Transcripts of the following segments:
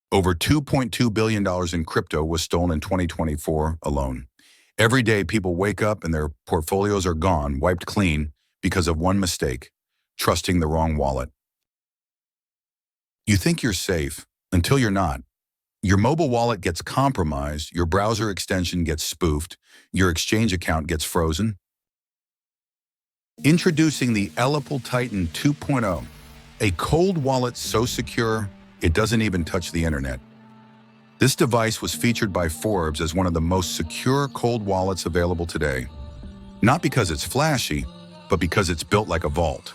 Over $2.2 billion in crypto was stolen in 2024 alone. Every day, people wake up and their portfolios are gone, wiped clean, because of one mistake, trusting the wrong wallet. You think you're safe until you're not. Your mobile wallet gets compromised, your browser extension gets spoofed, your exchange account gets frozen. Introducing the Ellipal Titan 2.0, a cold wallet so secure it doesn't even touch the internet. This device was featured by Forbes as one of the most secure cold wallets available today. Not because it's flashy, but because it's built like a vault.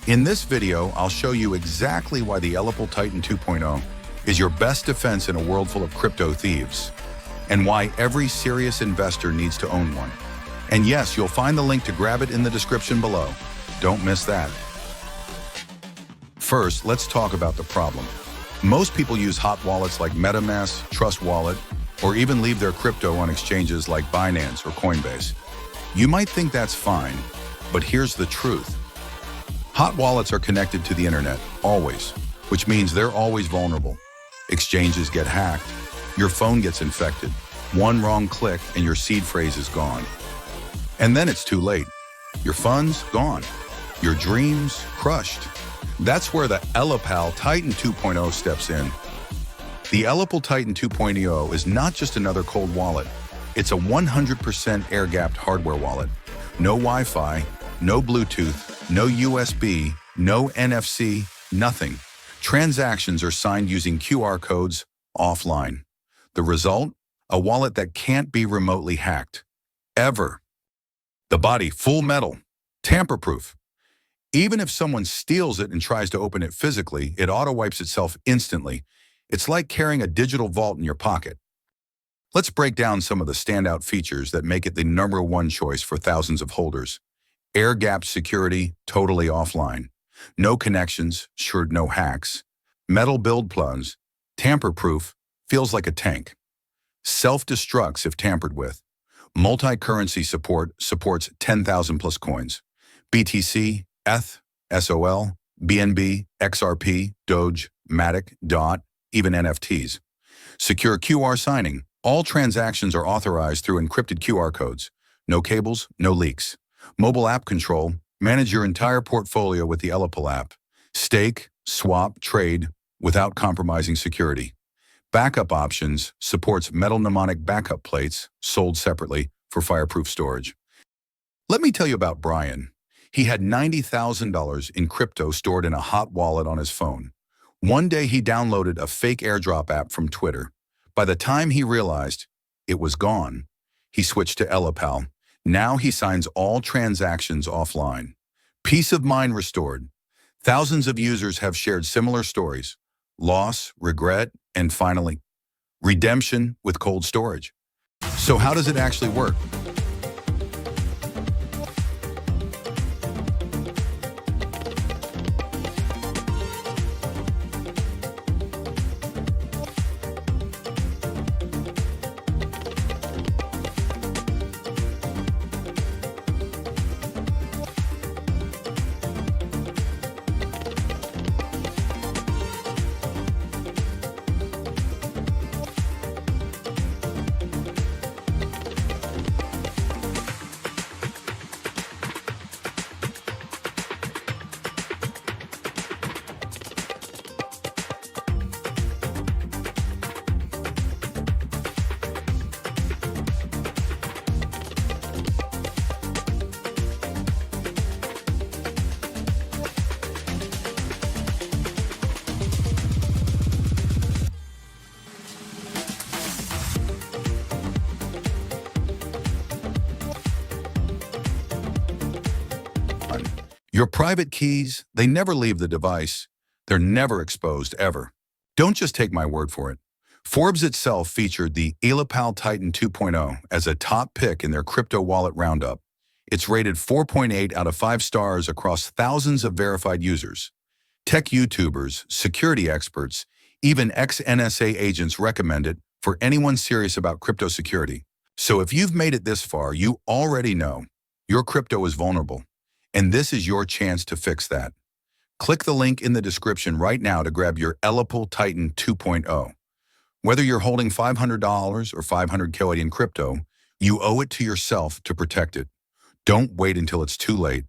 In this video, I'll show you exactly why the Ellipal Titan 2.0 is your best defense in a world full of crypto thieves, and why every serious investor needs to own one. And yes, you'll find the link to grab it in the description below. Don't miss that. First, let's talk about the problem. Most people use hot wallets like MetaMask, Trust Wallet, or even leave their crypto on exchanges like Binance or Coinbase. You might think that's fine, but here's the truth. Hot wallets are connected to the internet, always, which means they're always vulnerable. Exchanges get hacked, your phone gets infected, one wrong click and your seed phrase is gone. And then it's too late. Your funds gone, your dreams crushed. That's where the Ellipal Titan 2.0 steps in. The Ellipal Titan 2.0 is not just another cold wallet. It's a 100% air-gapped hardware wallet. No Wi-Fi, no Bluetooth, no USB, no NFC, nothing. Transactions are signed using QR codes offline. The result? A wallet that can't be remotely hacked. Ever. The body, full metal, tamper-proof. Even if someone steals it and tries to open it physically, it auto-wipes itself instantly. It's like carrying a digital vault in your pocket. Let's break down some of the standout features that make it the #1 choice for thousands of holders. Air-gapped security, totally offline. No connections, sure no hacks. Metal build plugs, tamper-proof, feels like a tank. Self-destructs if tampered with. Multi-currency support supports 10,000 plus coins. BTC, ETH, SOL, BNB, XRP, Doge, Matic, DOT, even NFTs. Secure QR signing. All transactions are authorized through encrypted QR codes. No cables, no leaks. Mobile app control. Manage your entire portfolio with the Ellipal app. Stake, swap, trade without compromising security. Backup options supports metal mnemonic backup plates sold separately for fireproof storage. Let me tell you about Brian. He had $90,000 in crypto stored in a hot wallet on his phone. One day he downloaded a fake airdrop app from Twitter. By the time he realized it was gone, he switched to Ellipal. Now he signs all transactions offline. Peace of mind restored. Thousands of users have shared similar stories. Loss, regret, and finally, redemption with cold storage. So how does it actually work? Your private keys, they never leave the device. They're never exposed, ever. Don't just take my word for it. Forbes itself featured the Ellipal Titan 2.0 as a top pick in their crypto wallet roundup. It's rated 4.8 out of 5 stars across thousands of verified users. Tech YouTubers, security experts, even ex-NSA agents recommend it for anyone serious about crypto security. So if you've made it this far, you already know your crypto is vulnerable. And this is your chance to fix that. Click the link in the description right now to grab your Ellipal Titan 2.0. Whether you're holding $500 or 500K in crypto, you owe it to yourself to protect it. Don't wait until it's too late.